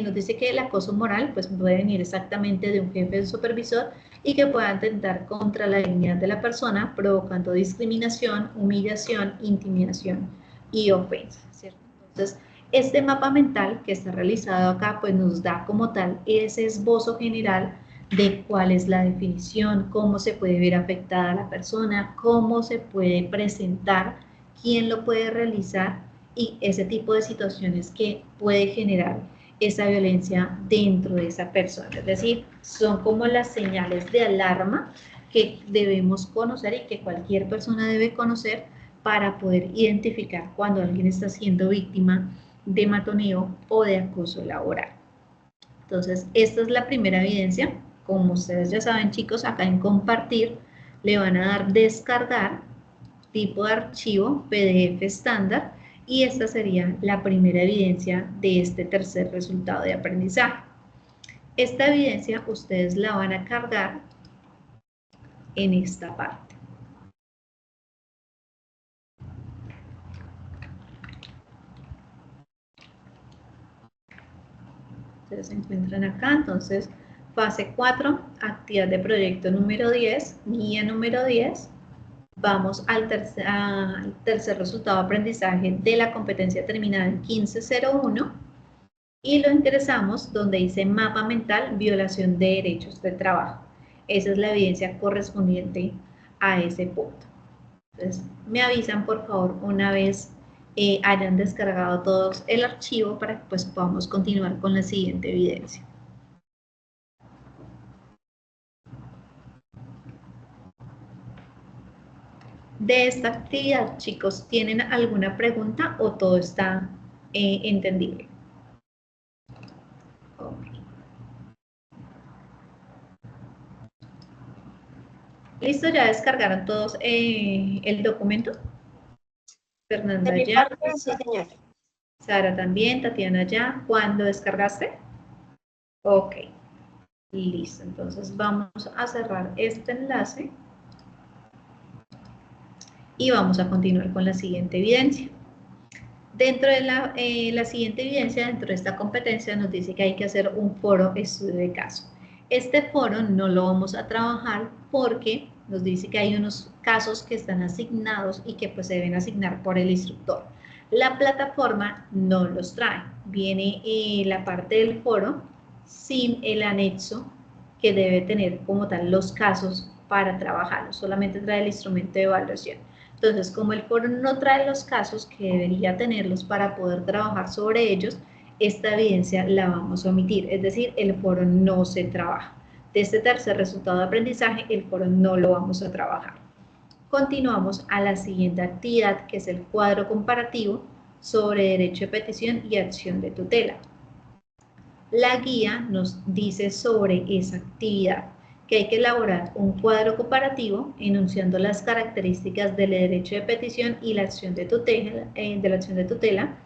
Nos dice que el acoso moral pues puede venir exactamente de un jefe de supervisor y que pueda atentar contra la dignidad de la persona, provocando discriminación, humillación, intimidación y ofensa, ¿cierto? Entonces, este mapa mental que está realizado acá pues nos da como tal ese esbozo general de cuál es la definición, cómo se puede ver afectada la persona, cómo se puede presentar, quién lo puede realizar y ese tipo de situaciones que puede generar esa violencia dentro de esa persona. Es decir, son como las señales de alarma que debemos conocer y que cualquier persona debe conocer para poder identificar cuando alguien está siendo víctima de matoneo o de acoso laboral. Entonces, esta es la primera evidencia. Como ustedes ya saben, chicos, acá en compartir le van a dar descargar, tipo de archivo PDF estándar, y esta sería la primera evidencia de este tercer resultado de aprendizaje. Esta evidencia ustedes la van a cargar en esta parte. Ustedes se encuentran acá, entonces fase 4, actividad de proyecto número 10, guía número 10. Vamos al tercer resultado de aprendizaje de la competencia terminada en 1501 y lo ingresamos donde dice mapa mental, violación de derechos de trabajo. Esa es la evidencia correspondiente a ese punto. Entonces, me avisan por favor una vez hayan descargado todos el archivo para que pues podamos continuar con la siguiente evidencia. De esta actividad, chicos, ¿tienen alguna pregunta o todo está entendible? Okay. ¿Listo? ¿Ya descargaron todos el documento? Fernanda De mi ya. parte, sí, señora. Sara también, Tatiana ya. ¿Cuándo descargaste? Ok. Listo. Entonces vamos a cerrar este enlace y vamos a continuar con la siguiente evidencia. Dentro de la siguiente evidencia, dentro de esta competencia, nos dice que hay que hacer un foro estudio de caso. Este foro no lo vamos a trabajar porque nos dice que hay unos casos que están asignados y que pues se deben asignar por el instructor. La plataforma no los trae. Viene la parte del foro sin el anexo que debe tener como tal los casos para trabajarlos. Solamente trae el instrumento de evaluación. Entonces, como el foro no trae los casos que debería tenerlos para poder trabajar sobre ellos, esta evidencia la vamos a omitir, es decir, el foro no se trabaja. De este tercer resultado de aprendizaje, el foro no lo vamos a trabajar. Continuamos a la siguiente actividad, que es el cuadro comparativo sobre derecho de petición y acción de tutela. La guía nos dice sobre esa actividad, que hay que elaborar un cuadro comparativo enunciando las características del derecho de petición y la acción de tutela,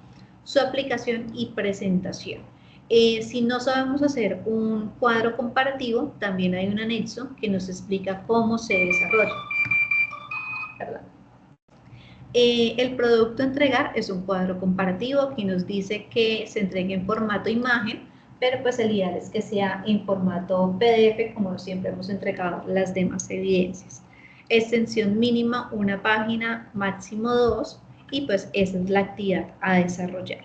su aplicación y presentación. Si no sabemos hacer un cuadro comparativo, también hay un anexo que nos explica cómo se desarrolla. Perdón. El producto a entregar es un cuadro comparativo que nos dice que se entregue en formato imagen, pero pues el ideal es que sea en formato PDF, como siempre hemos entregado las demás evidencias. Extensión mínima, una página, máximo 2, y pues esa es la actividad a desarrollar.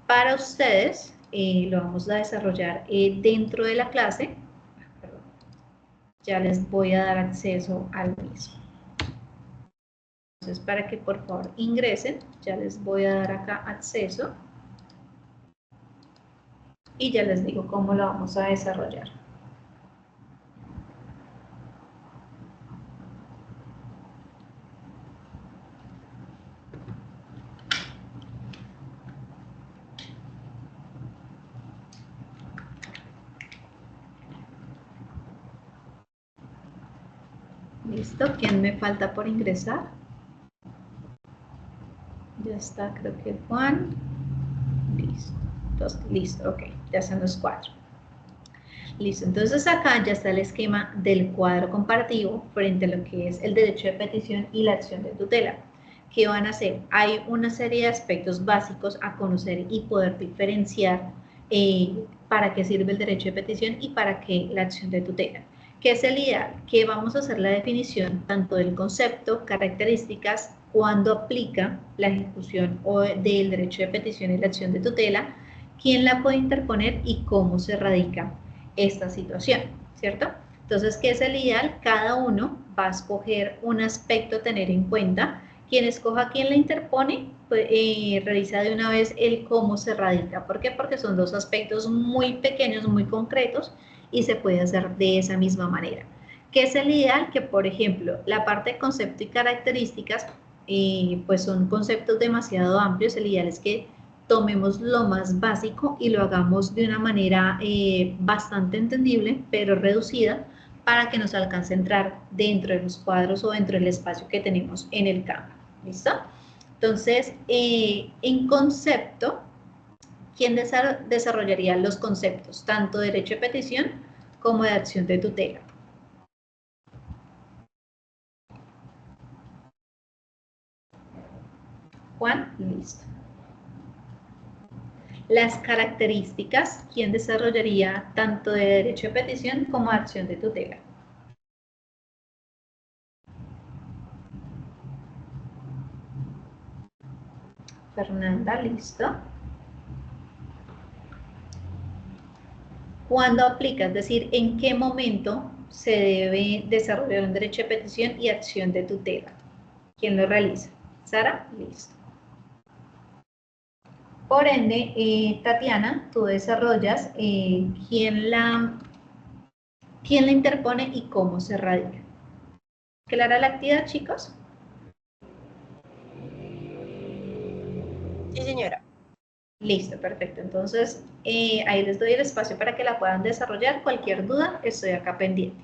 Para ustedes, lo vamos a desarrollar dentro de la clase. Ya les voy a dar acceso al mismo. Entonces, para que por favor ingresen, ya les voy a dar acá acceso y ya les digo cómo lo vamos a desarrollar. Listo. ¿Quién me falta por ingresar? Ya está, creo que Juan. Listo. Entonces, listo, ok. Ya son los 4. Listo, entonces acá ya está el esquema del cuadro comparativo frente a lo que es el derecho de petición y la acción de tutela. ¿Qué van a hacer? Hay una serie de aspectos básicos a conocer y poder diferenciar para qué sirve el derecho de petición y para qué la acción de tutela. ¿Qué es el ideal? Que vamos a hacer la definición tanto del concepto, características, cuándo aplica la ejecución o del derecho de petición y la acción de tutela, quién la puede interponer y cómo se radica esta situación, ¿cierto? Entonces, ¿qué es el ideal? Cada uno va a escoger un aspecto a tener en cuenta. Quien escoja quién la interpone, pues, revisa de una vez el cómo se radica. ¿Por qué? Porque son dos aspectos muy pequeños, muy concretos y se puede hacer de esa misma manera. ¿Qué es el ideal? Que, por ejemplo, la parte de concepto y características, pues son conceptos demasiado amplios. El ideal es que tomemos lo más básico y lo hagamos de una manera bastante entendible, pero reducida, para que nos alcance a entrar dentro de los cuadros o dentro del espacio que tenemos en el campo. ¿Listo? Entonces, en concepto, ¿quién desarrollaría los conceptos? Tanto de derecho de petición como de acción de tutela. Juan, listo. Las características, ¿quién desarrollaría tanto de derecho de petición como de acción de tutela? Fernanda, listo. ¿Cuándo aplica? Es decir, ¿en qué momento se debe desarrollar un derecho de petición y acción de tutela? ¿Quién lo realiza? Sara, listo. Por ende, Tatiana, tú desarrollas quién la interpone y cómo se radica. ¿Clara la actividad, chicos? Sí, señora. Listo, perfecto. Entonces, ahí les doy el espacio para que la puedan desarrollar. Cualquier duda, estoy acá pendiente.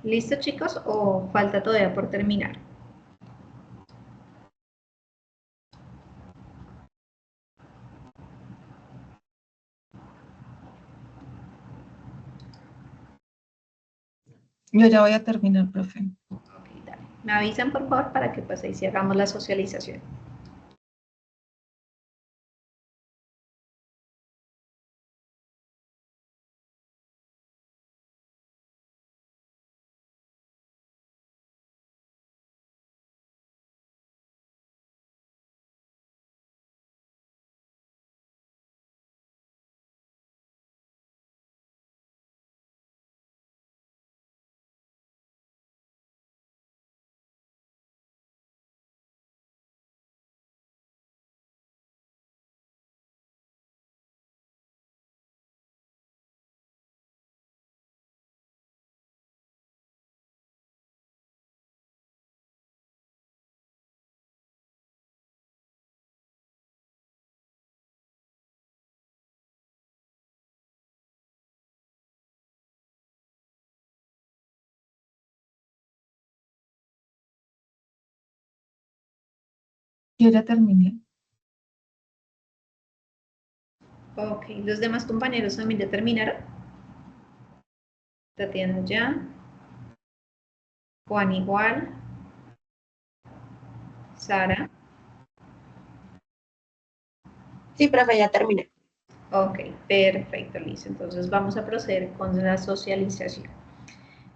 ¿Listo, chicos? ¿O falta todavía por terminar? Yo ya voy a terminar, profe. Ok, dale. Me avisan, por favor, para que paséis y hagamos la socialización. Yo ya terminé. Ok, ¿los demás compañeros también ya terminaron? Tatiana ya. Juan igual. Sara. Sí, profe, ya terminé. Ok, perfecto, listo. Entonces vamos a proceder con la socialización.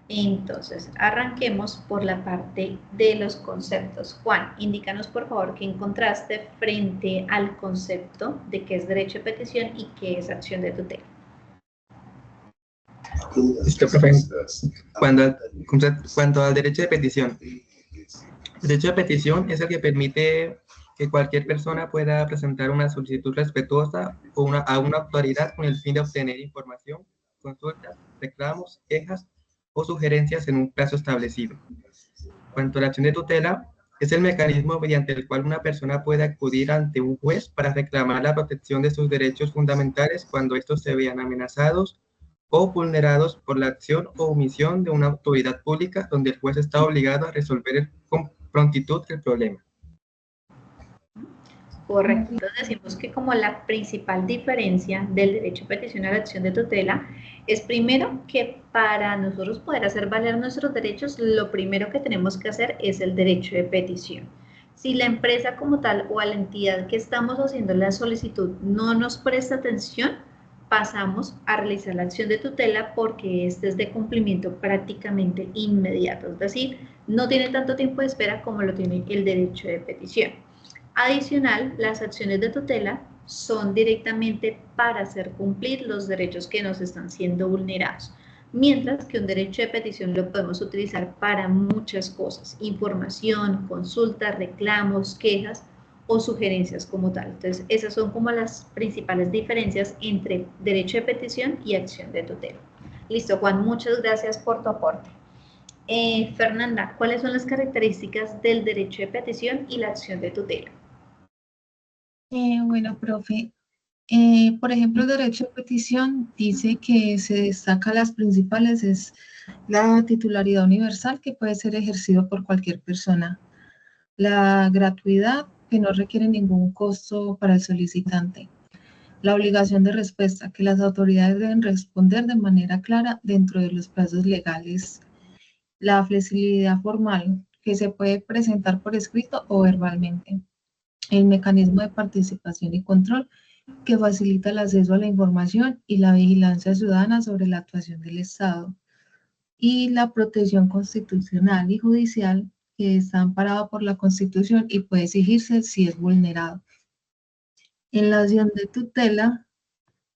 Entonces, arranquemos por la parte de los conceptos. Juan, indícanos por favor qué encontraste frente al concepto de qué es derecho de petición y qué es acción de tutela. Listo, profe. Cuanto al derecho de petición. El derecho de petición es el que permite que cualquier persona pueda presentar una solicitud respetuosa a una autoridad con el fin de obtener información, consultas, reclamos, quejas o sugerencias en un plazo establecido. Cuanto a la acción de tutela, es el mecanismo mediante el cual una persona puede acudir ante un juez para reclamar la protección de sus derechos fundamentales cuando estos se vean amenazados o vulnerados por la acción o omisión de una autoridad pública donde el juez está obligado a resolver con prontitud el problema. Correcto, entonces decimos que como la principal diferencia del derecho a petición a la acción de tutela es primero que para nosotros poder hacer valer nuestros derechos, lo primero que tenemos que hacer es el derecho de petición. Si la empresa como tal o a la entidad que estamos haciendo la solicitud no nos presta atención, pasamos a realizar la acción de tutela porque este es de cumplimiento prácticamente inmediato, es decir, no tiene tanto tiempo de espera como lo tiene el derecho de petición. Adicional, las acciones de tutela son directamente para hacer cumplir los derechos que nos están siendo vulnerados, mientras que un derecho de petición lo podemos utilizar para muchas cosas, información, consultas, reclamos, quejas o sugerencias como tal. Entonces, esas son como las principales diferencias entre derecho de petición y acción de tutela. Listo, Juan, muchas gracias por tu aporte. Fernanda, ¿cuáles son las características del derecho de petición y la acción de tutela? Bueno, profe, por ejemplo, el derecho de petición dice que se destaca las principales, es la titularidad universal que puede ser ejercido por cualquier persona, la gratuidad que no requiere ningún costo para el solicitante, la obligación de respuesta que las autoridades deben responder de manera clara dentro de los plazos legales, la flexibilidad formal que se puede presentar por escrito o verbalmente, el mecanismo de participación y control que facilita el acceso a la información y la vigilancia ciudadana sobre la actuación del Estado, y la protección constitucional y judicial que está amparada por la Constitución y puede exigirse si es vulnerado. En la acción de tutela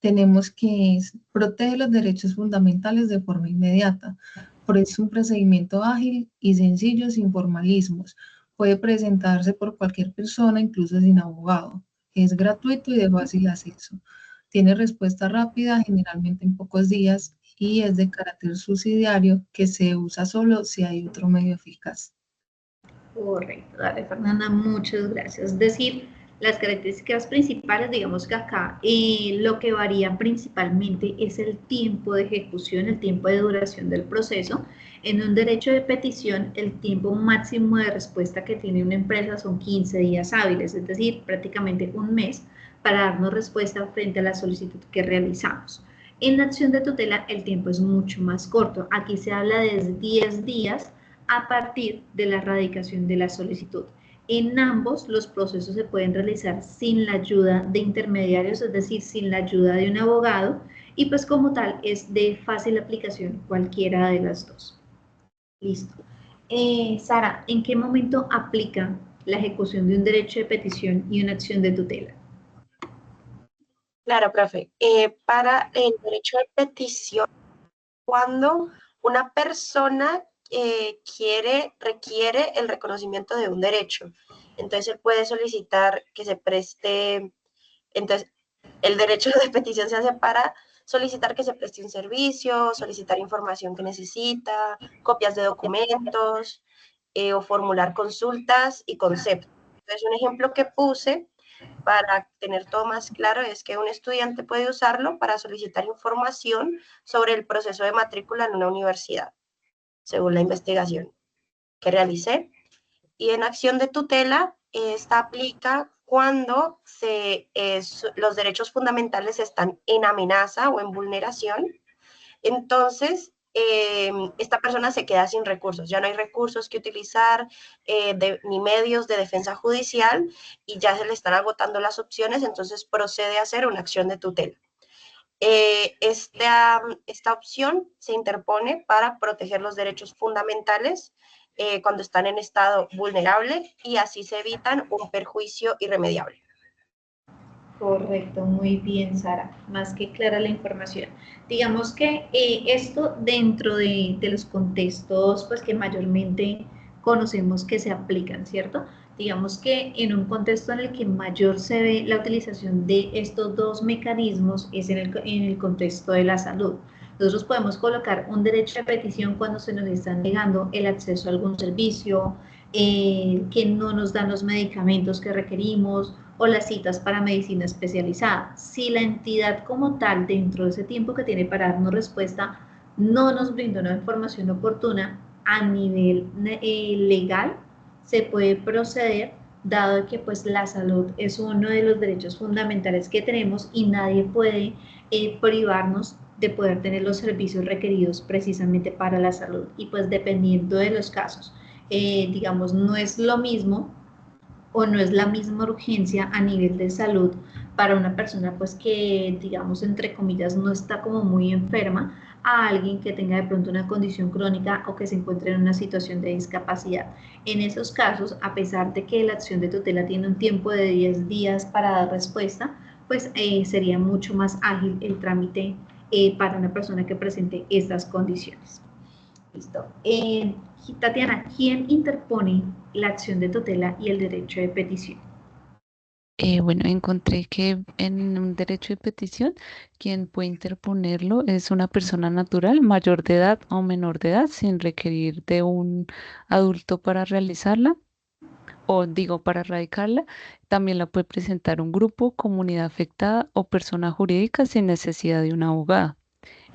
tenemos que protege los derechos fundamentales de forma inmediata. Por eso es un procedimiento ágil y sencillo, sin formalismos. Puede presentarse por cualquier persona, incluso sin abogado. Es gratuito y de fácil acceso. Tiene respuesta rápida, generalmente en pocos días, y es de carácter subsidiario que se usa solo si hay otro medio eficaz. Correcto, dale Fernanda, muchas gracias. Es decir, Las características principales, digamos que acá lo que varía principalmente es el tiempo de ejecución, el tiempo de duración del proceso. En un derecho de petición, el tiempo máximo de respuesta que tiene una empresa son 15 días hábiles, es decir, prácticamente un mes para darnos respuesta frente a la solicitud que realizamos. En la acción de tutela el tiempo es mucho más corto. Aquí se habla de 10 días a partir de la radicación de la solicitud. En ambos los procesos se pueden realizar sin la ayuda de intermediarios, es decir, sin la ayuda de un abogado, y pues como tal es de fácil aplicación cualquiera de las dos. Listo. Sara, ¿en qué momento aplica la ejecución de un derecho de petición y una acción de tutela? Claro, profe. Para el derecho de petición, cuando una persona requiere el reconocimiento de un derecho, entonces él puede solicitar que se preste, entonces el derecho de petición se hace para solicitar que se preste un servicio, solicitar información que necesita, copias de documentos, o formular consultas y conceptos. Entonces, un ejemplo que puse para tener todo más claro es que un estudiante puede usarlo para solicitar información sobre el proceso de matrícula en una universidad, según la investigación que realicé. Y en acción de tutela, esta aplica cuando los derechos fundamentales están en amenaza o en vulneración. Entonces, esta persona se queda sin recursos, ya no hay recursos que utilizar, ni medios de defensa judicial, y ya se le están agotando las opciones, entonces procede a hacer una acción de tutela. Esta opción se interpone para proteger los derechos fundamentales cuando están en estado vulnerable, y así se evitan un perjuicio irremediable. Correcto, muy bien, Sara, más que clara la información. Digamos que esto dentro de los contextos pues que mayormente conocemos que se aplican, ¿cierto? Digamos que en un contexto en el que mayor se ve la utilización de estos dos mecanismos es en el contexto de la salud. Nosotros podemos colocar un derecho de petición cuando se nos está negando el acceso a algún servicio, que no nos dan los medicamentos que requerimos, o las citas para medicina especializada. Si la entidad como tal, dentro de ese tiempo que tiene para darnos respuesta, no nos brindó una información oportuna a nivel legal, se puede proceder, dado que pues la salud es uno de los derechos fundamentales que tenemos y nadie puede privarnos de poder tener los servicios requeridos precisamente para la salud. Y pues dependiendo de los casos, digamos, no es lo mismo o no es la misma urgencia a nivel de salud para una persona pues que digamos entre comillas no está como muy enferma a alguien que tenga de pronto una condición crónica o que se encuentre en una situación de discapacidad. En esos casos, a pesar de que la acción de tutela tiene un tiempo de 10 días para dar respuesta, pues sería mucho más ágil el trámite para una persona que presente estas condiciones. Listo. Tatiana, ¿quién interpone la acción de tutela y el derecho de petición? Bueno, encontré que en un derecho de petición, quien puede interponerlo es una persona natural, mayor de edad o menor de edad, sin requerir de un adulto para realizarla, o digo, para radicarla. También la puede presentar un grupo, comunidad afectada o persona jurídica sin necesidad de un abogado.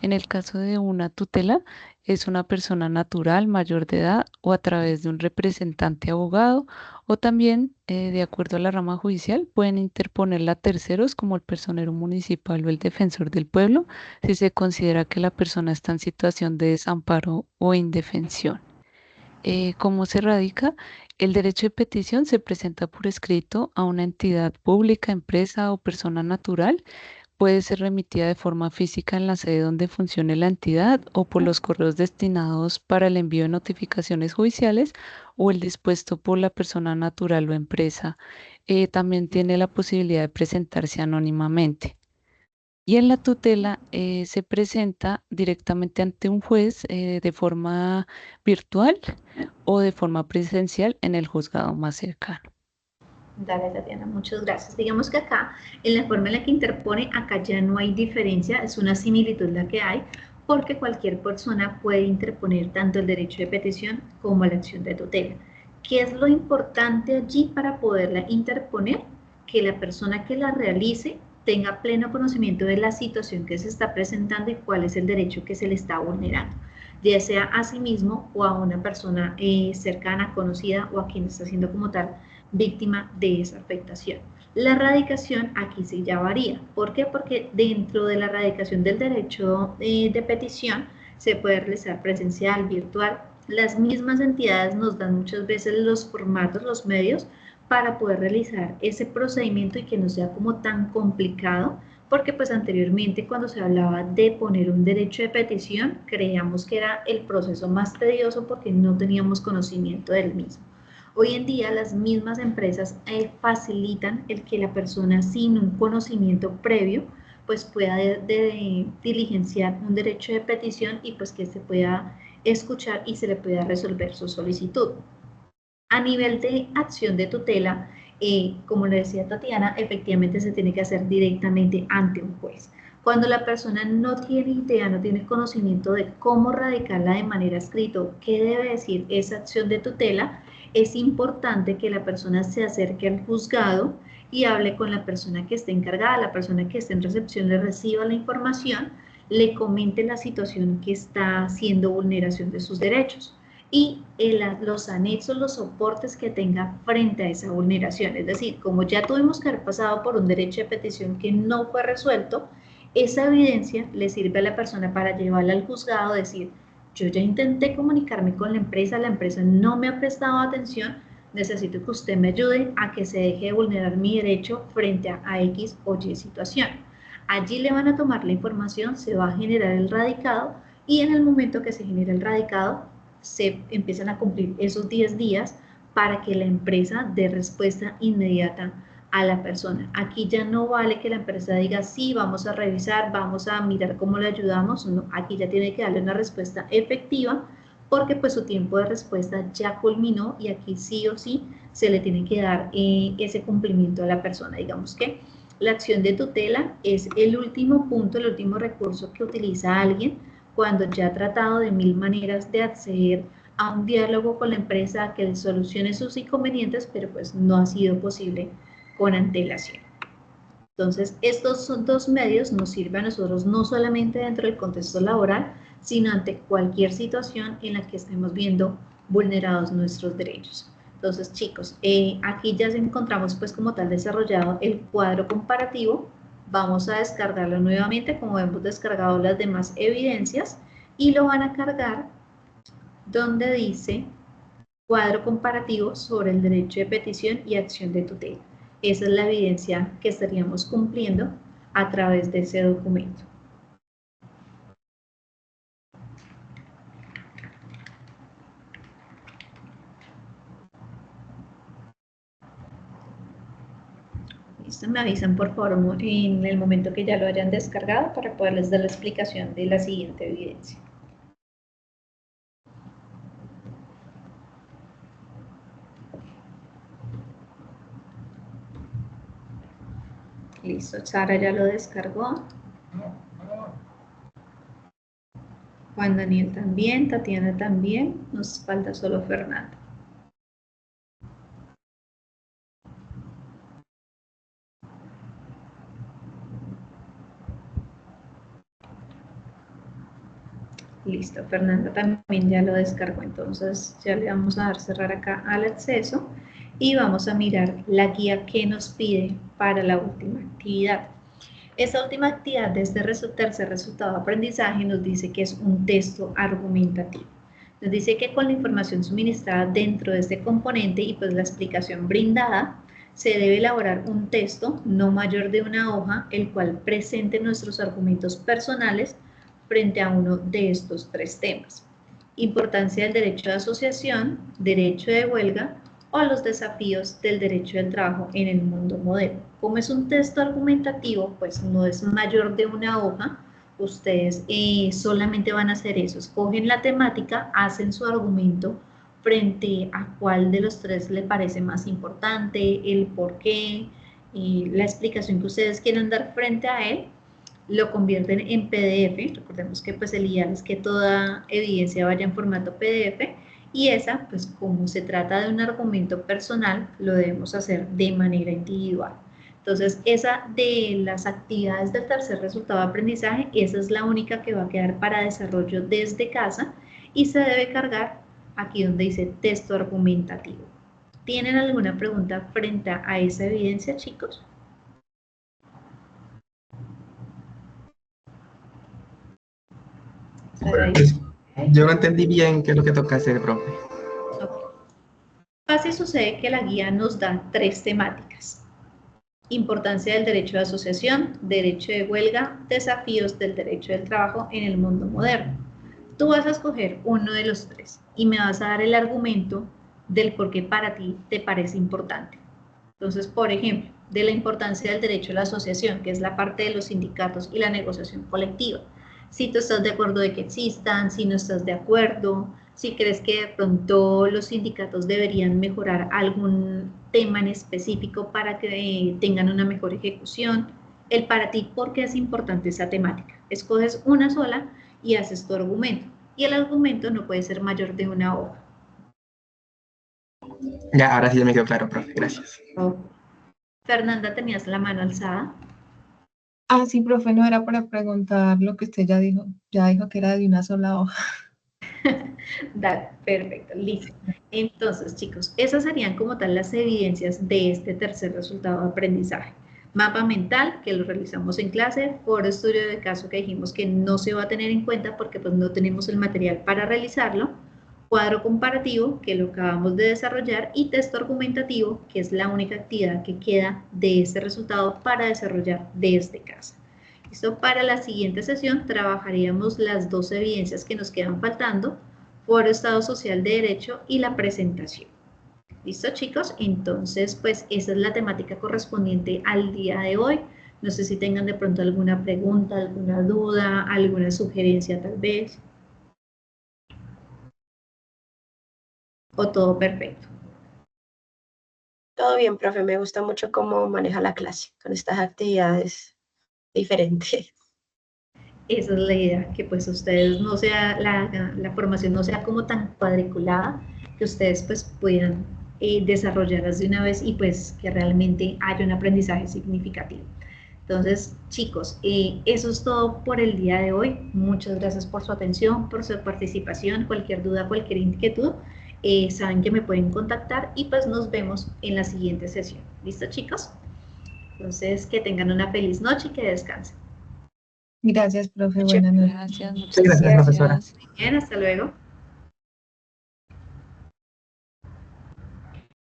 En el caso de una tutela, es una persona natural mayor de edad o a través de un representante abogado, o también, de acuerdo a la rama judicial, pueden interponerla terceros como el personero municipal o el defensor del pueblo si se considera que la persona está en situación de desamparo o indefensión. ¿Cómo se radica? El derecho de petición se presenta por escrito a una entidad pública, empresa o persona natural. Puede ser remitida de forma física en la sede donde funcione la entidad o por los correos destinados para el envío de notificaciones judiciales o el dispuesto por la persona natural o empresa. También tiene la posibilidad de presentarse anónimamente. Y en la tutela se presenta directamente ante un juez de forma virtual o de forma presencial en el juzgado más cercano. Dale, Tatiana, muchas gracias. Digamos que acá, en la forma en la que interpone, acá ya no hay diferencia, es una similitud la que hay, porque cualquier persona puede interponer tanto el derecho de petición como la acción de tutela. ¿Qué es lo importante allí para poderla interponer? que la persona que la realice tenga pleno conocimiento de la situación que se está presentando y cuál es el derecho que se le está vulnerando, ya sea a sí mismo o a una persona cercana, conocida o a quien está siendo como tal víctima de esa afectación. La radicación aquí sí ya varía. ¿Por qué? Porque dentro de la radicación del derecho de petición se puede realizar presencial, virtual. Las mismas entidades nos dan muchas veces los formatos, los medios para poder realizar ese procedimiento y que no sea como tan complicado, porque pues anteriormente cuando se hablaba de poner un derecho de petición, creíamos que era el proceso más tedioso porque no teníamos conocimiento del mismo. Hoy en día las mismas empresas facilitan el que la persona sin un conocimiento previo pues pueda diligenciar un derecho de petición y pues que se pueda escuchar y se le pueda resolver su solicitud. A nivel de acción de tutela, como le decía Tatiana, efectivamente se tiene que hacer directamente ante un juez. Cuando la persona no tiene idea, no tiene conocimiento de cómo radicarla de manera escrita, qué debe decir esa acción de tutela, es importante que la persona se acerque al juzgado y hable con la persona que esté encargada, la persona que esté en recepción le reciba la información, le comente la situación que está haciendo vulneración de sus derechos y los anexos, los soportes que tenga frente a esa vulneración. Es decir, como ya tuvimos que haber pasado por un derecho de petición que no fue resuelto, esa evidencia le sirve a la persona para llevarla al juzgado, decir, yo ya intenté comunicarme con la empresa no me ha prestado atención, necesito que usted me ayude a que se deje de vulnerar mi derecho frente a X o Y situación. Allí le van a tomar la información, se va a generar el radicado y en el momento que se genera el radicado, se empiezan a cumplir esos 10 días para que la empresa dé respuesta inmediata a la persona. Aquí ya no vale que la empresa diga, sí, vamos a revisar, vamos a mirar cómo le ayudamos. No, aquí ya tiene que darle una respuesta efectiva porque pues su tiempo de respuesta ya culminó y aquí sí o sí se le tiene que dar ese cumplimiento a la persona. Digamos que la acción de tutela es el último punto, el último recurso que utiliza alguien cuando ya ha tratado de 1000 maneras de acceder a un diálogo con la empresa que solucione sus inconvenientes, pero pues no ha sido posible con antelación. Entonces, estos son dos medios, nos sirven a nosotros no solamente dentro del contexto laboral, sino ante cualquier situación en la que estemos viendo vulnerados nuestros derechos. Entonces, chicos, aquí ya encontramos pues como tal desarrollado el cuadro comparativo. Vamos a descargarlo nuevamente como hemos descargado las demás evidencias y lo van a cargar donde dice cuadro comparativo sobre el derecho de petición y acción de tutela. Esa es la evidencia que estaríamos cumpliendo a través de ese documento. Listo, me avisan por favor en el momento que ya lo hayan descargado para poderles dar la explicación de la siguiente evidencia. Listo, Sara ya lo descargó. Juan Daniel también, Tatiana también, nos falta solo Fernando. Listo, Fernanda también ya lo descargó, entonces ya le vamos a dar cerrar acá al acceso y vamos a mirar la guía que nos pide para la última actividad. Esta última actividad de este tercer resultado de aprendizaje nos dice que es un texto argumentativo. Nos dice que con la información suministrada dentro de este componente y pues la explicación brindada, se debe elaborar un texto no mayor de una hoja, el cual presente nuestros argumentos personales frente a uno de estos tres temas. Importancia del derecho de asociación, derecho de huelga o los desafíos del derecho del trabajo en el mundo moderno. Como es un texto argumentativo, pues no es mayor de una hoja, ustedes solamente van a hacer eso, escogen la temática, hacen su argumento frente a cuál de los tres le parece más importante, el por qué, la explicación que ustedes quieran dar frente a él, lo convierten en PDF, recordemos que pues el ideal es que toda evidencia vaya en formato PDF, y pues como se trata de un argumento personal, lo debemos hacer de manera individual. Entonces, esa de las actividades del tercer resultado de aprendizaje, esa es la única que va a quedar para desarrollo desde casa y se debe cargar aquí donde dice texto argumentativo. ¿Tienen alguna pregunta frente a esa evidencia, chicos? Pues, yo no entendí bien qué es lo que toca hacer, profe. Okay. Así sucede que la guía nos da 3 temáticas. Importancia del derecho de asociación, derecho de huelga, desafíos del derecho del trabajo en el mundo moderno. Tú vas a escoger uno de los 3 y me vas a dar el argumento del por qué para ti te parece importante. Entonces, por ejemplo, de la importancia del derecho a la asociación, que es la parte de los sindicatos y la negociación colectiva. Si tú estás de acuerdo de que existan, si no estás de acuerdo, si crees que de pronto los sindicatos deberían mejorar algún tema en específico para que tengan una mejor ejecución. El para ti, ¿por qué es importante esa temática? Escoges una sola y haces tu argumento. Y el argumento no puede ser mayor de una hoja. Ya, ahora sí ya me quedó claro, profe. Gracias. Oh. Fernanda, ¿tenías la mano alzada? Ah, sí, profe, no era para preguntar lo que usted ya dijo que era de una sola hoja. Dale, perfecto, listo. Entonces, chicos, esas serían como tal las evidencias de este tercer resultado de aprendizaje. Mapa mental, que lo realizamos en clase, foro estudio de caso que dijimos que no se va a tener en cuenta porque pues no tenemos el material para realizarlo, cuadro comparativo, que lo acabamos de desarrollar, y texto argumentativo, que es la única actividad que queda de este resultado para desarrollar desde casa. ¿Listo? Para la siguiente sesión trabajaríamos las 2 evidencias que nos quedan faltando, foro Estado Social de Derecho y la presentación. ¿Listo, chicos? Entonces, pues esa es la temática correspondiente al día de hoy. No sé si tengan de pronto alguna pregunta, alguna duda, alguna sugerencia tal vez. ¿O todo perfecto? Todo bien, profe, me gusta mucho cómo maneja la clase con estas actividades diferentes. Esa es la idea, que pues ustedes no sea, la formación no sea como tan cuadriculada, que ustedes pues puedan desarrollarlas de una vez y pues que realmente haya un aprendizaje significativo. Entonces, chicos, eso es todo por el día de hoy. Muchas gracias por su atención, por su participación. Cualquier duda, cualquier inquietud, saben que me pueden contactar y pues nos vemos en la siguiente sesión. ¿Listo, chicos? Entonces, que tengan una feliz noche y que descansen. Gracias, profe. Buenas noches. Gracias, Sí, muchas gracias, profesora. gracias. Bien, hasta luego.